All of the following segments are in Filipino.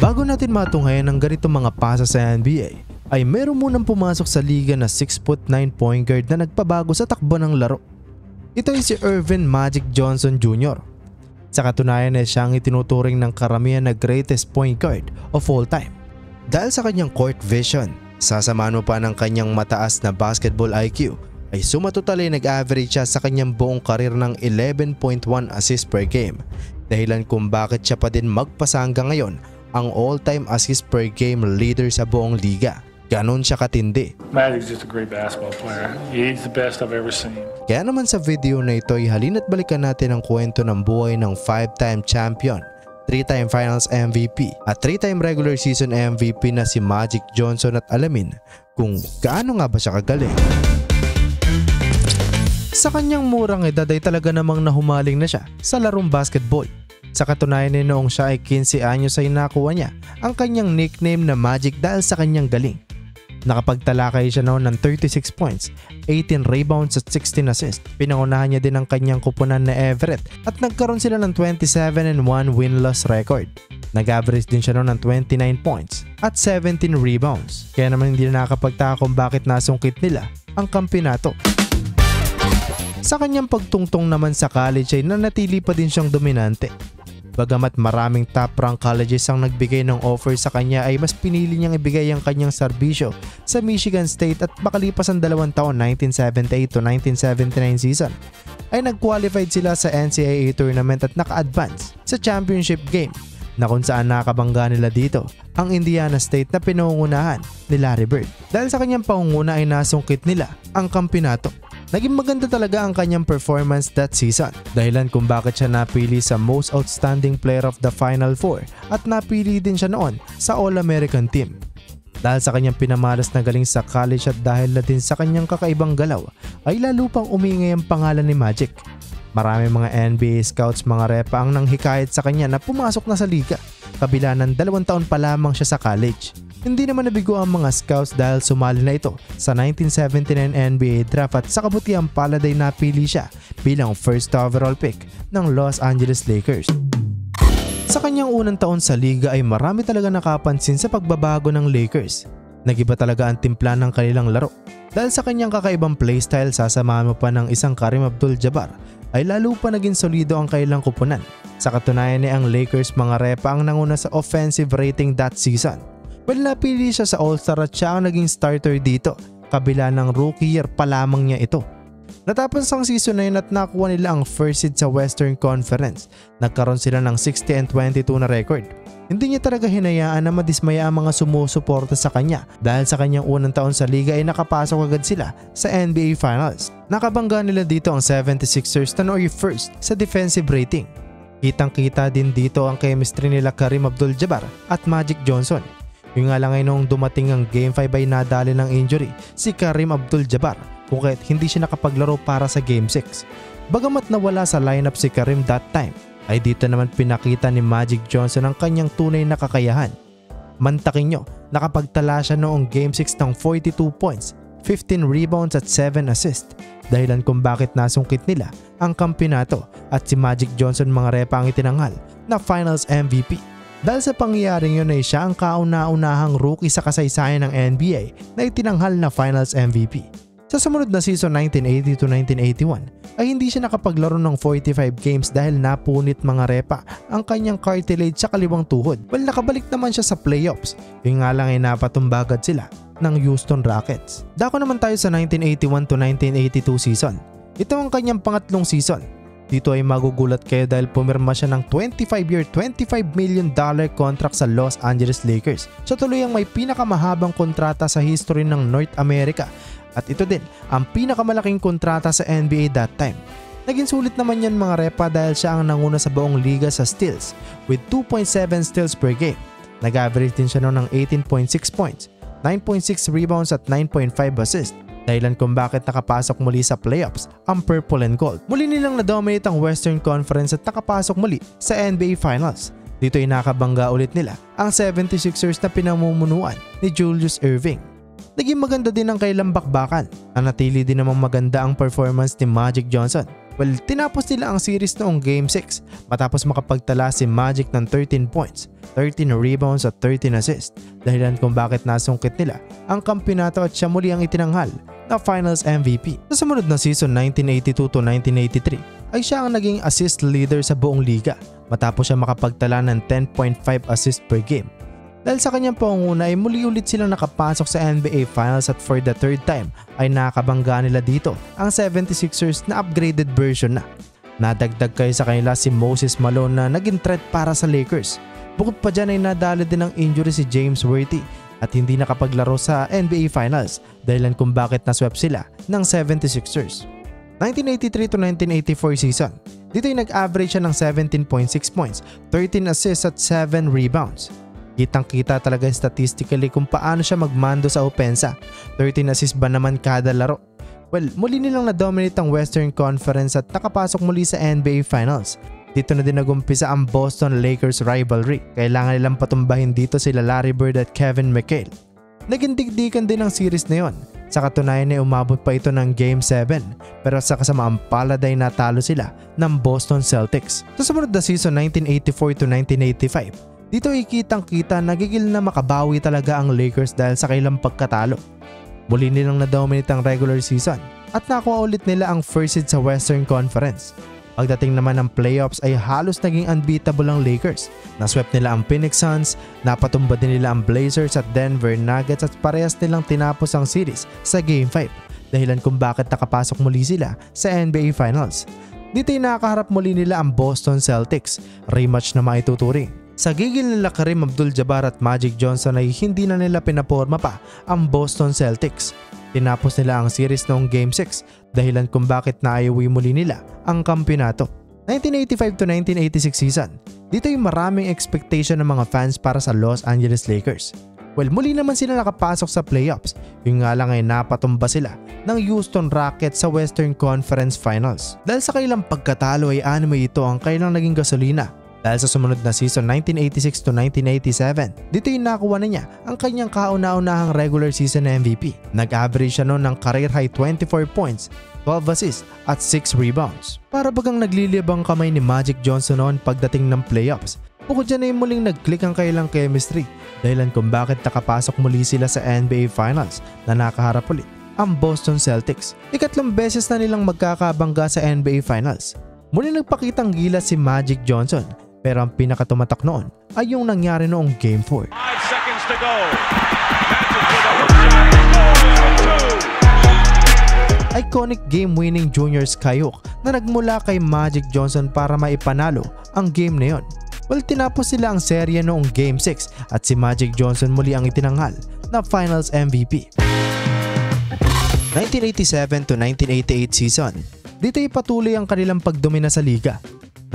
Bago natin matunghayan ng ganitong mga pasa sa NBA, ay meron munang pumasok sa liga na 6'9" point guard na nagpabago sa takbo ng laro. Ito ay si Earvin Magic Johnson Jr. Sa katunayan ay siyang itinuturing ng karamihan na greatest point guard of all time. Dahil sa kanyang court vision, sasamahan mo pa ng kanyang mataas na basketball IQ, ay sumatotal ay nag-average siya sa kanyang buong karir ng 11.1 assist per game. Dahilan kung bakit siya pa din magpasa hanggang ngayon ang all-time assist per game leader sa buong liga. Ganon siya katindi. Magic's just a great basketball player. He's the best I've ever seen. Kaya naman sa video na ito ay halina't balikan natin ang kwento ng buhay ng 5-time champion, 3-time finals MVP at 3-time regular season MVP na si Magic Johnson at alamin kung gaano nga ba siya kagaling. Sa kanyang murang edad ay talaga namang nahumaling na siya sa larong basketball. Sa katunayan ay noong siya ay 15 anyos ay nakuha niya ang kanyang nickname na Magic dahil sa kanyang galing. Nakapagtalakay siya noon ng 36 points, 18 rebounds at 16 assists. Pinangunahan niya din ang kanyang kupunan na Everett at nagkaroon sila ng 27-1 win-loss record. Nag-average din siya noon ng 29 points at 17 rebounds. Kaya naman hindi na nakapagtaka kung bakit nasungkit nila ang kampyonato. Sa kanyang pagtungtong naman sa college ay nanatili pa din siyang dominante. Bagamat maraming top-rank colleges ang nagbigay ng offer sa kanya ay mas pinili niyang ibigay ang kanyang serbisyo sa Michigan State at makalipas ang 2 taon 1978 to 1979 season ay nag-qualified sila sa NCAA tournament at naka-advance sa championship game na kung saan nakabangga nila dito ang Indiana State na pinangungunahan ni Larry Bird. Dahil sa kanyang pangunguna ay nasungkit nila ang kampyonato. Naging maganda talaga ang kanyang performance that season, dahilan kung bakit siya napili sa Most Outstanding Player of the Final Four at napili din siya noon sa All-American Team. Dahil sa kanyang pinamalas na galing sa college at dahil na din sa kanyang kakaibang galaw ay lalo pang umingay ang pangalan ni Magic. Marami mga NBA scouts mga repa ang nanghikayat sa kanya na pumasok na sa liga, kabila ng 2 taon pa lamang siya sa college. Hindi naman nabigo ang mga scouts dahil sumali na ito sa 1979 NBA draft at sa kabutihang palad ay napili siya bilang first overall pick ng Los Angeles Lakers. Sa kanyang unang taon sa liga ay marami talaga nakapansin sa pagbabago ng Lakers. Nagiba talaga ang timpla ng kanilang laro. Dahil sa kanyang kakaibang playstyle, sasamahan mo pa ng isang Kareem Abdul-Jabbar ay lalo pa naging solido ang kailang kupunan. Sa katunayan ay ang Lakers mga repa ang nanguna sa offensive rating that season. Well, napili siya sa All-Star at siya ang naging starter dito, kabila ng rookie year pa lamang niya ito. Natapos ang season na yun at nakuha nila ang first seed sa Western Conference. Nagkaroon sila ng 60-22 na record. Hindi niya talaga hinayaan na madismaya ang mga sumusuporta sa kanya dahil sa kanyang unang taon sa liga ay nakapasok agad sila sa NBA Finals. Nakabangga nila dito ang 76ers na nooy first sa defensive rating. Kitang-kita din dito ang chemistry nila Kareem Abdul-Jabbar at Magic Johnson. Yung nga lang ay noong dumating ang Game 5 ay nadali ng injury si Kareem Abdul-Jabbar kung kaya't hindi siya nakapaglaro para sa Game 6. Bagamat nawala sa lineup si Kareem that time, ay dito naman pinakita ni Magic Johnson ang kanyang tunay na kakayahan. Mantakin nyo, nakapagtala siya noong Game 6 ng 42 points, 15 rebounds at 7 assists. Dahilan kung bakit nasungkit nila ang kampyonato at si Magic Johnson mga repa ang itinanghal na Finals MVP. Dahil sa pangyayaring yun ay siya ang kauna-unahang rookie sa kasaysayan ng NBA na itinanghal na Finals MVP. Sa sumunod na season 1980 to 1981 ay hindi siya nakapaglaro ng 45 games dahil napunit mga repa ang kanyang cartilage sa kaliwang tuhod. Well, nakabalik naman siya sa playoffs. Yung nga lang ay napatumbagad sila ng Houston Rockets. Dako naman tayo sa 1981 to 1982 season. Ito ang kanyang pangatlong season. Dito ay magugulat kayo dahil pumirma siya ng 25-year, $25 million contract sa Los Angeles Lakers. Siya tuloy ang may pinakamahabang kontrata sa history ng North America at ito din ang pinakamalaking kontrata sa NBA that time. Naging sulit naman yan mga repa dahil siya ang nanguna sa buong liga sa steals with 2.7 steals per game. Nag-average din siya noon ng 18.6 points, 9.6 rebounds at 9.5 assists. Dahilan kung bakit nakapasok muli sa playoffs ang Purple and Gold. Muli nilang na-dominate ang Western Conference at nakapasok muli sa NBA Finals. Dito ay nakabangga ulit nila ang 76ers na pinamumunuan ni Julius Erving. Naging maganda din ang kailang bakbakan. Nanatili din namang maganda ang performance ni Magic Johnson. Well, tinapos nila ang series noong Game 6 matapos makapagtala si Magic ng 13 points, 13 rebounds at 13 assists, dahilan kung bakit nasungkit nila ang kampeonato at siya muli ang itinanghal na Finals MVP. Sa sumunod na season 1982 to 1983 ay siya ang naging assist leader sa buong liga matapos siya makapagtala ng 10.5 assists per game. Dahil sa kanyang pangunguna ay muli ulit silang nakapasok sa NBA Finals at for the third time ay nakabangga nila dito ang 76ers na upgraded version na. Nadagdag kayo sa kanila si Moses Malone na naging threat para sa Lakers. Bukod pa dyan ay nadali din ng injury si James Worthy at hindi nakapaglaro sa NBA Finals dahilan kung bakit naswept sila ng 76ers. 1983 to 1984 season, dito ay nag-average siya ng 17.6 points, 13 assists at 7 rebounds. Kitang-kita talaga statistically kung paano siya magmando sa opensa. 13 assists ba naman kada laro? Well, muli nilang na-dominate ang Western Conference at nakapasok muli sa NBA Finals. Dito na din nagumpisa ang Boston Lakers rivalry. Kailangan nilang patumbahin dito sila Larry Bird at Kevin McHale. Naging digdikan din ang series na yon. Sa katunayan ay umabot pa ito ng Game 7 pero sa kasamaang palad ay natalo sila ng Boston Celtics. Sa sumunod na season 1984 to 1985, dito ay kitang-kita nagigil na makabawi talaga ang Lakers dahil sa kailang pagkatalo. Muli nilang na-dominate ang regular season at nakuha ulit nila ang first seed sa Western Conference. Pagdating naman ng playoffs ay halos naging unbeatable ang Lakers. Naswept nila ang Phoenix Suns, napatumba din nila ang Blazers at Denver Nuggets at parehas nilang tinapos ang series sa Game 5 dahilan kung bakit nakapasok muli sila sa NBA Finals. Dito ay nakaharap muli nila ang Boston Celtics, rematch na maituturing. Sa gigil nila Kareem Abdul-Jabbar at Magic Johnson ay hindi na nila pinaporma pa ang Boston Celtics. Tinapos nila ang series noong Game 6 dahilan kung bakit naayawi muli nila ang kampeonato. 1985 to 1986 season, dito ay maraming expectation ng mga fans para sa Los Angeles Lakers. Well, muli naman sila nakapasok sa playoffs, yung nga lang ay napatumba sila ng Houston Rockets sa Western Conference Finals. Dahil sa kailang pagkatalo ay anime ito ang kailang naging gasolina. Dahil sa sumunod na season 1986 to 1987, dito ay nakuha na niya ang kanyang kauna-unahang regular season MVP. Nag-average siya noon ng career high 24 points, 12 assists at 6 rebounds. Para bagang naglilibang kamay ni Magic Johnson noon pagdating ng playoffs. Bukod dyan ay muling nag-click ang kailang chemistry dahilan kung bakit nakapasok muli sila sa NBA Finals na nakaharap ulit ang Boston Celtics. Ikatlong beses na nilang magkakabangga sa NBA Finals. Muli nagpakitang gilas si Magic Johnson. Pero ang pinakatumatak noon ay yung nangyari noong Game 4. 5 seconds to go. Iconic game-winning junior skyhook na nagmula kay Magic Johnson para maipanalo ang game na yon. Well, tinapos sila ang serye noong Game 6 at si Magic Johnson muli ang itinanghal na Finals MVP. 1987 to 1988 season, dito ay patuloy ang kanilang pagdomina sa liga.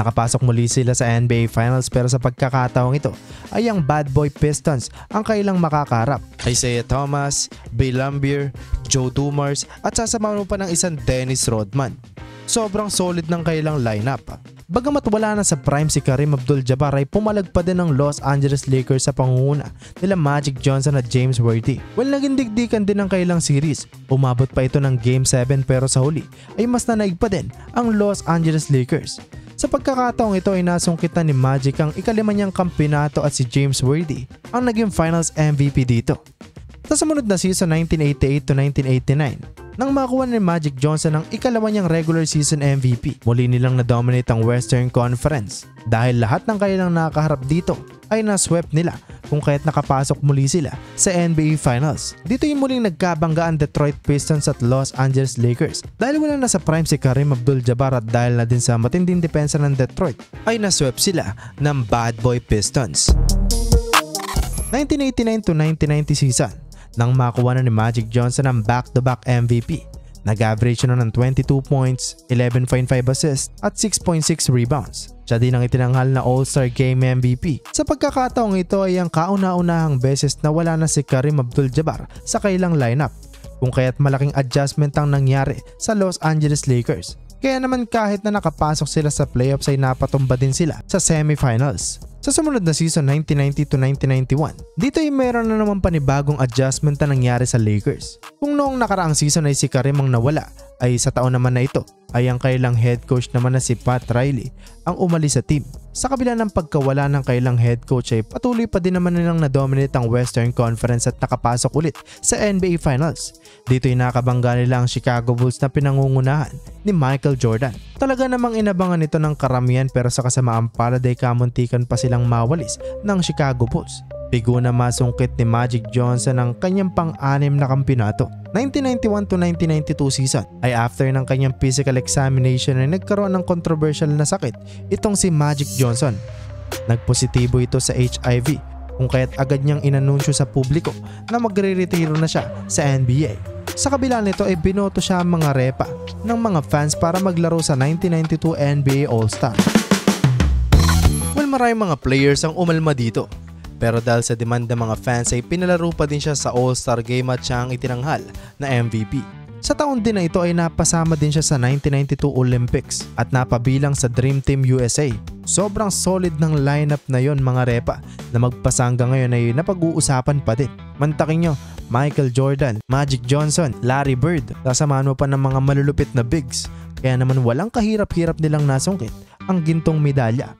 Nakapasok muli sila sa NBA Finals pero sa pagkakataong ito ay ang Bad Boy Pistons ang kailang makakarap. Isaiah Thomas, Bill Laimbeer, Joe Dumars at sasamahan mo pa ng isang Dennis Rodman. Sobrang solid ng kailang lineup. Bagamat wala na sa prime si Kareem Abdul-Jabbar ay pumalag pa din ng Los Angeles Lakers sa pangunguna nila Magic Johnson at James Worthy. Well, naging digdikan din ang kailang series. Umabot pa ito ng Game 7 pero sa huli ay mas nanaig pa din ang Los Angeles Lakers. Sa pagkakataong ito ay nasungkitan ni Magic ang ikalima niyang kampeonato at si James Worthy ang naging Finals MVP dito. Sa sumunod na season 1988 to 1989, nang makuha ni Magic Johnson ang ikalawa niyang regular season MVP, muli nilang na-dominate ang Western Conference dahil lahat ng kanilang nakaharap dito ay naswept nila kung kaya't nakapasok muli sila sa NBA Finals. Dito yung muling nagkabangga ang Detroit Pistons at Los Angeles Lakers. Dahil wala na sa prime si Kareem Abdul-Jabbar at dahil na din sa matinding depensa ng Detroit, ay naswept sila ng Bad Boy Pistons. 1989 to 1990 season, nang makuha na ni Magic Johnson ang back-to-back MVP. Nag-average siya ng 22 points, 11.5 assists at 6.6 rebounds. Siya din ang itinanghal na All-Star Game MVP. Sa pagkakataong ito ay ang kauna-unahang beses na wala na si Kareem Abdul-Jabbar sa kailang lineup, kung kaya't malaking adjustment ang nangyari sa Los Angeles Lakers. Kaya naman kahit na nakapasok sila sa playoffs ay napatumba din sila sa semifinals. Sa sumunod na season 1990 to 1991, dito ay meron na naman panibagong adjustment na nangyari sa Lakers. Kung noong nakaraang season ay si Kareem ang nawala ay sa taon naman na ito ay ang kailang head coach naman na si Pat Riley ang umalis sa team. Sa kabila ng pagkawala ng kailang head coach ay patuloy pa din naman nilang na-dominate ang Western Conference at nakapasok ulit sa NBA Finals. Dito ay nakabangga nila ang Chicago Bulls na pinangungunahan ni Michael Jordan. Talaga namang inabangan ito ng karamihan pero sa kasamaang palad ay kamuntikan pa silang mawalis ng Chicago Bulls. Bigo na masungkit ni Magic Johnson ang kanyang pang-anim na kampeonato. 1991 to 1992 season ay after ng kanyang physical examination ay nagkaroon ng controversial na sakit itong si Magic Johnson. Nagpositibo ito sa HIV kung kaya't agad niyang inanunsyo sa publiko na magre-retiro na siya sa NBA. Sa kabila nito ay binoto siya ang mga repa ng mga fans para maglaro sa 1992 NBA All-Star. Well, maraming mga players ang umalma dito. Pero dahil sa demand ng mga fans ay pinalaro pa din siya sa All-Star Game at siya ang itinanghal na MVP. Sa taon din na ito ay napasama din siya sa 1992 Olympics at napabilang sa Dream Team USA. Sobrang solid ng lineup na yon mga repa na magpasa hanggang ngayon ay napag-uusapan pa din. Mantakin nyo, Michael Jordan, Magic Johnson, Larry Bird, kasamahan mo pa ng mga malulupit na bigs. Kaya naman walang kahirap-hirap nilang nasungkit ang gintong medalya.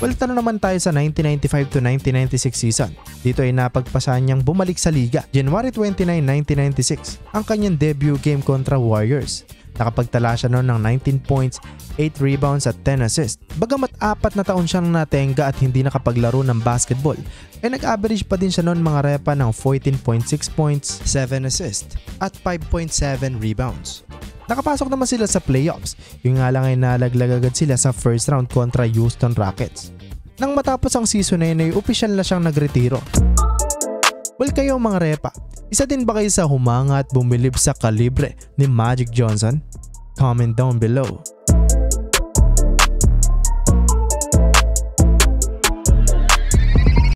Well, tano naman tayo sa 1995 to 1996 season. Dito ay napagpasahan niyang bumalik sa liga. January 29, 1996, ang kanyang debut game kontra Warriors. Nakapagtala siya noon ng 19 points, 8 rebounds at 10 assists. Bagamat 4 na taon siyang natenga at hindi nakapaglaro ng basketball, ay nag-average pa din siya noon mga repa ng 14.6 points, 7 assists at 5.7 rebounds. Nakapasok naman sila sa playoffs, yung nga lang ay nalaglag agad sila sa first round kontra Houston Rockets. Nang matapos ang season na yun ay opisyal na siyang nagretiro. Well, kayo mga repa, isa din ba kayo sa humanga at bumilib sa kalibre ni Magic Johnson? Comment down below.